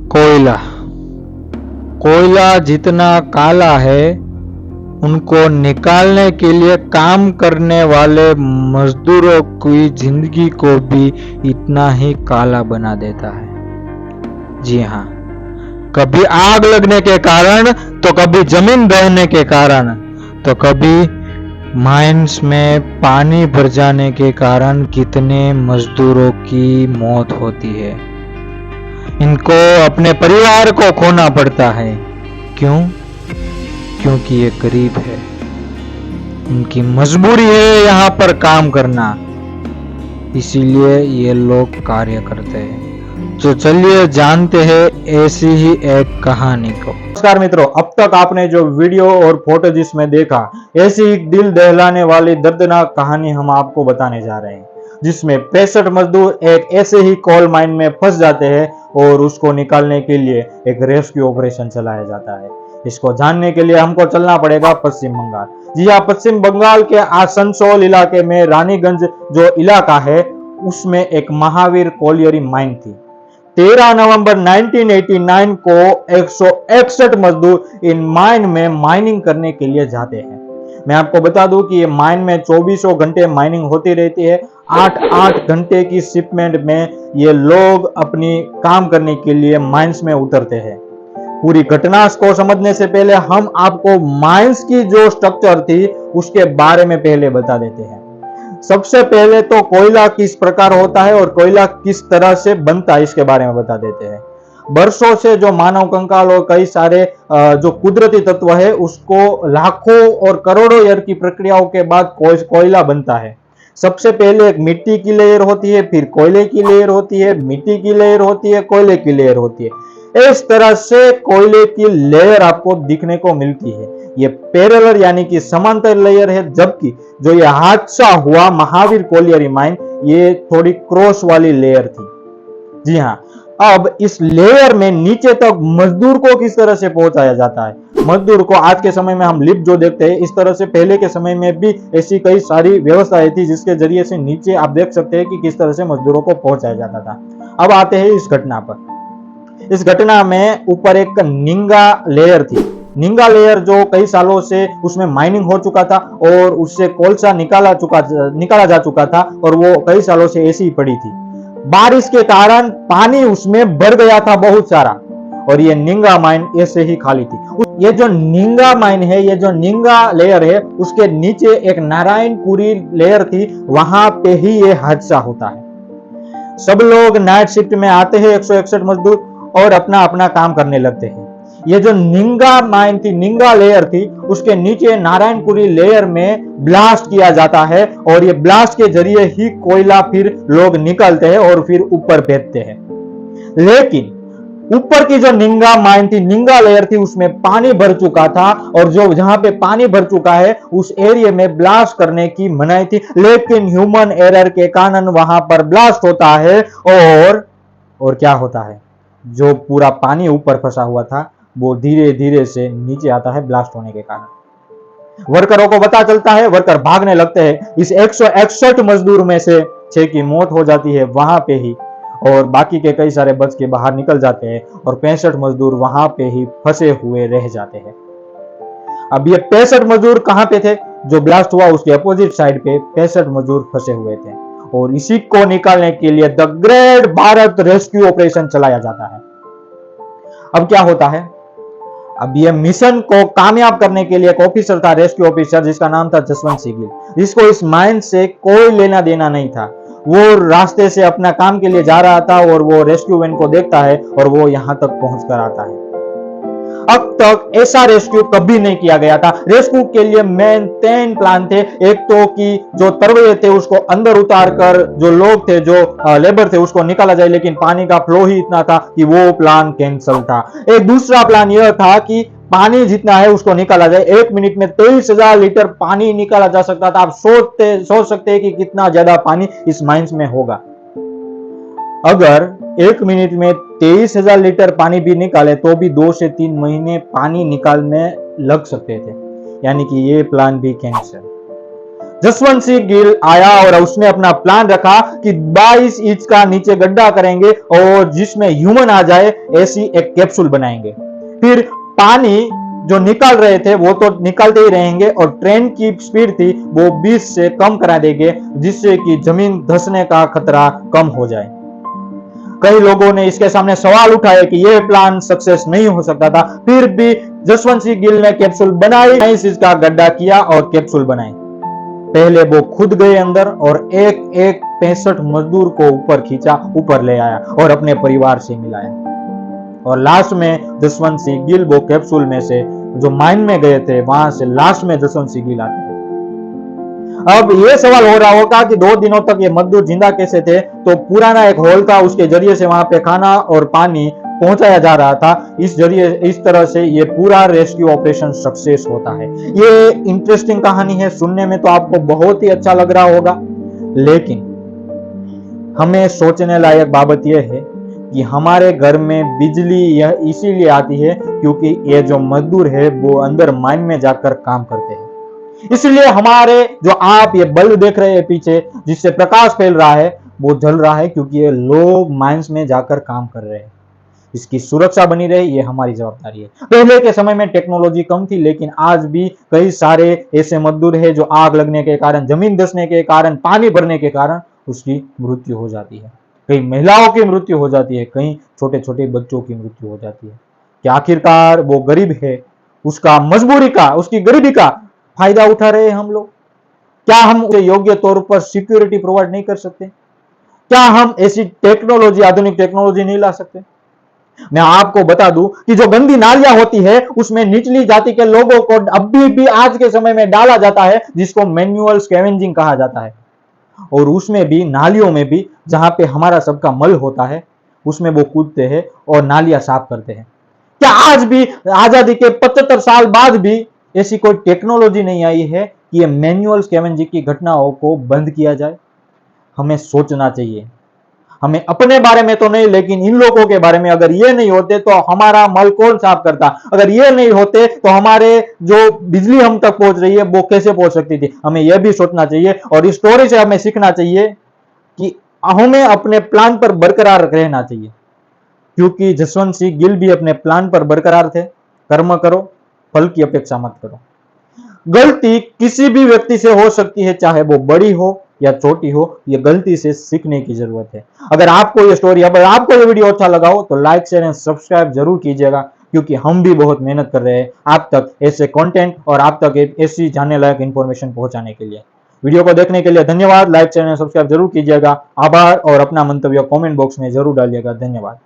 कोयला कोयला जितना काला है, उनको निकालने के लिए काम करने वाले मजदूरों की जिंदगी को भी इतना ही काला बना देता है। जी हाँ, कभी आग लगने के कारण, तो कभी जमीन बहने के कारण, तो कभी माइंस में पानी भर जाने के कारण कितने मजदूरों की मौत होती है। इनको अपने परिवार को खोना पड़ता है। क्यों? क्योंकि ये गरीब है, उनकी मजबूरी है यहाँ पर काम करना, इसीलिए ये लोग कार्य करते हैं। तो चलिए जानते हैं ऐसी ही एक कहानी को। नमस्कार मित्रों, अब तक आपने जो वीडियो और फोटो जिसमें देखा, ऐसी ही दिल दहलाने वाली दर्दनाक कहानी हम आपको बताने जा रहे हैं, जिसमें 65 मजदूर एक ऐसे ही कोल माइन में फंस जाते हैं और उसको निकालने के लिए एक रेस्क्यू ऑपरेशन चलाया जाता है। इसको जानने के लिए हमको चलना पड़ेगा पश्चिम बंगाल। जी हाँ, पश्चिम बंगाल के आसनसोल इलाके में रानीगंज जो इलाका है, उसमें एक महावीर कोलियरी माइन थी। 13 नवंबर 1989 को 161 मजदूर इन माइन में माइनिंग करने के लिए जाते हैं। मैं आपको बता दूं कि ये माइन में 24 घंटे माइनिंग होती रहती है। 8-8 घंटे की शिपमेंट में ये लोग अपनी काम करने के लिए माइंस में उतरते हैं। पूरी घटना को समझने से पहले हम आपको माइंस की जो स्ट्रक्चर थी उसके बारे में पहले बता देते हैं। सबसे पहले तो कोयला किस प्रकार होता है और कोयला किस तरह से बनता है इसके बारे में बता देते हैं। बरसों से जो मानव कंकाल और कई सारे जो कुदरती तत्व है, उसको लाखों और करोड़ों ईयर की प्रक्रियाओं के बाद कोयला बनता है। सबसे पहले एक मिट्टी की लेयर होती है, फिर कोयले की लेयर होती है, मिट्टी की लेयर होती है, कोयले की लेयर होती है। इस तरह से कोयले की लेयर आपको दिखने को मिलती है। ये पैरेलल यानी कि समांतर लेयर है, जबकि जो ये हादसा हुआ महावीर कोलियरी माइन, ये थोड़ी क्रॉस वाली लेयर थी। जी हाँ, अब इस लेयर में नीचे तक मजदूर को किस तरह से पहुंचाया जाता है। मजदूर को आज के समय में हम लिफ्ट जो देखते हैं, इस तरह से पहले के समय में भी ऐसी कई सारी व्यवस्थाएं थी जिसके जरिए से नीचे आप देख सकते हैं कि किस तरह से मजदूरों को पहुंचाया जाता था। अब आते हैं इस घटना पर। इस घटना में ऊपर एक निंगा लेयर थी। निंगा लेयर जो कई सालों से उसमें माइनिंग हो चुका था और उससे कोलसा निकाला जा चुका था और वो कई सालों से ऐसी ही पड़ी थी। बारिश के कारण पानी उसमें भर गया था बहुत सारा, और ये निंगा माइन ऐसे ही खाली थी। ये जो निंगा माइन है, ये जो निंगा लेयर है, उसके नीचे एक नारायणपुरी लेयर थी, वहां पे ही ये हादसा होता है। सब लोग नाइट शिफ्ट में आते हैं, 161 मजदूर, और अपना अपना काम करने लगते हैं। ये जो निंगा माइन थी, निंगा लेयर थी, उसके नीचे नारायणपुरी लेयर में ब्लास्ट किया जाता है और ये ब्लास्ट के जरिए ही कोयला फिर लोग निकालते हैं और फिर ऊपर भेजते हैं। लेकिन ऊपर की जो निंगा माइन थी, निंगा लेयर थी, उसमें पानी भर चुका था और जो जहां पे पानी भर चुका है उस एरिया में ब्लास्ट करने की मनाही थी, लेकिन ह्यूमन एरर के कारण वहां पर ब्लास्ट होता है और क्या होता है, जो पूरा पानी ऊपर फंसा हुआ था वो धीरे धीरे से नीचे आता है ब्लास्ट होने के कारण। वर्करों को पता चलता है, वर्कर भागने लगते हैं। इस 161 मजदूर में से 6 की मौत हो जाती है वहां पे ही, और बाकी के कई सारे बच के बाहर निकल जाते हैं और 65 मजदूर वहां पे ही फंसे हुए रह जाते हैं। अब ये 65 मजदूर कहां पे थे? जो ब्लास्ट हुआ उसके अपोजिट साइड पे 65 मजदूर फंसे हुए थे, और इसी को निकालने के लिए the great Bharat rescue operation चलाया जाता है। अब क्या होता है, अब ये मिशन को कामयाब करने के लिए एक ऑफिसर था, रेस्क्यू ऑफिसर, जिसका नाम था जसवंत सिंह, जिसको इस माइन से कोई लेना देना नहीं था। वो रास्ते से अपना काम के लिए जा रहा था और वो रेस्क्यू वैन को देखता है और वो यहां तक पहुंच कर आता है। अब तक ऐसा रेस्क्यू कभी नहीं किया गया था। रेस्क्यू के लिए मेन 3 प्लान थे। एक तो कि जो तरवैये थे उसको अंदर उतार कर जो लोग थे, जो लेबर थे, उसको निकाला जाए, लेकिन पानी का फ्लो ही इतना था कि वो प्लान कैंसिल था। एक दूसरा प्लान यह था कि पानी जितना है उसको निकाला जाए। 1 मिनट में 23,000 लीटर पानी निकाला जा सकता था। आप सोच सकते हैं कि कितना ज्यादा पानी इस माइंस में होगा। अगर 1 मिनट में 23,000 लीटर पानी भी निकाले तो भी 2 से 3 महीने पानी निकालने लग सकते थे, यानी कि ये प्लान भी कैंसिल। जसवंत सिंह गिल आया और उसने अपना प्लान रखा कि 22 इंच का नीचे गड्ढा करेंगे और जिसमें ह्यूमन आ जाए ऐसी एक कैप्सूल बनाएंगे। फिर पानी जो निकाल रहे थे वो तो निकालते ही रहेंगे और ट्रेन की स्पीड थी वो 20 से कम करा देंगे जिससे कि जमीन धंसने का खतरा कम हो जाए। कई लोगों ने इसके सामने सवाल उठाए कि यह प्लान सक्सेस नहीं हो सकता था, फिर भी जसवंत सिंह गिल ने कैप्सूल बनाई, 22 इंच का गड्ढा किया और कैप्सूल बनाई। पहले वो खुद गए अंदर और एक एक 65 मजदूर को ऊपर खींचा, ऊपर ले आया और अपने परिवार से मिलाया और लास्ट में जसवंत सिंह गिल वो कैप्सूल में से जो माइन में गए थे वहां से लास्ट में जसवंत सिंह गिल आते हैं। अब ये सवाल हो रहा होगा कि 2 दिनों तक ये मजदूर जिंदा कैसे थे? तो पुराना एक होल था, उसके जरिए से वहां पे खाना और पानी पहुंचाया जा रहा था। इस तरह से ये पूरा रेस्क्यू ऑपरेशन सक्सेस होता है। ये इंटरेस्टिंग कहानी है, सुनने में तो आपको बहुत ही अच्छा लग रहा होगा, लेकिन हमें सोचने लायक बाबत यह है कि हमारे घर में बिजली यह इसीलिए आती है क्योंकि ये जो मजदूर है वो अंदर माइन में जाकर काम करते हैं। इसलिए हमारे जो आप ये बल्ब देख रहे हैं पीछे जिससे प्रकाश फैल रहा है वो जल रहा है क्योंकि ये लोग माइंस में जाकर काम कर रहे हैं। इसकी सुरक्षा बनी रहे ये हमारी जवाबदारी है। पहले के समय में टेक्नोलॉजी कम थी, लेकिन आज भी कई सारे ऐसे मजदूर हैं जो आग लगने के कारण, जमीन धंसने के कारण, पानी भरने के कारण उसकी मृत्यु हो जाती है। कई महिलाओं की मृत्यु हो जाती है, कई छोटे छोटे बच्चों की मृत्यु हो जाती है। कि आखिरकार वो गरीब है, उसका मजबूरी का, उसकी गरीबी का फायदा उठा रहे हैं हम लोग। क्या हम उसे योग्य तौर पर सिक्योरिटी प्रोवाइड नहीं कर सकते? क्या हम ऐसी टेक्नोलॉजी, आधुनिक टेक्नोलॉजी नहीं ला सकते? मैं आपको बता दूं कि जो गंदी नालियां होती है उसमें निचली जाति के लोगों को अभी भी आज के समय में डाला जाता है जिसको मैन्युअल स्कैवेंजिंग कहा जाता है। और उसमें भी, नालियों में भी जहां पे हमारा सबका मल होता है उसमें वो कूदते हैं और नालियां साफ करते हैं। क्या आज भी आजादी के 75 साल बाद भी ऐसी कोई टेक्नोलॉजी नहीं आई है कि ये मैन्युअल स्कैवेंजिंग की घटनाओं को बंद किया जाए? हमें सोचना चाहिए। हमें अपने बारे में तो नहीं, लेकिन इन लोगों के बारे में। अगर ये नहीं होते तो हमारा मल कौन साफ करता? अगर ये नहीं होते तो हमारे जो बिजली हम तक पहुंच रही है वो कैसे पहुंच सकती थी? हमें यह भी सोचना चाहिए और इस स्टोरी से हमें सीखना चाहिए कि हमें अपने प्लान पर बरकरार रहना चाहिए, क्योंकि जसवंत सिंह गिल भी अपने प्लान पर बरकरार थे। कर्म करो, फल की अपेक्षा मत करो। गलती किसी भी व्यक्ति से हो सकती है, चाहे वो बड़ी हो या छोटी हो, ये गलती से सीखने की जरूरत है। अगर आपको ये स्टोरी, अगर आपको ये वीडियो अच्छा लगा हो तो लाइक, शेयर एंड सब्सक्राइब जरूर कीजिएगा, क्योंकि हम भी बहुत मेहनत कर रहे हैं आप तक ऐसे कंटेंट और आप तक ऐसी जानने लायक इंफॉर्मेशन पहुंचाने के लिए। वीडियो को देखने के लिए धन्यवाद। लाइक, शेयर एंड सब्सक्राइब जरूर कीजिएगा। आभार और अपना मंतव्य कमेंट बॉक्स में जरूर डालिएगा। धन्यवाद।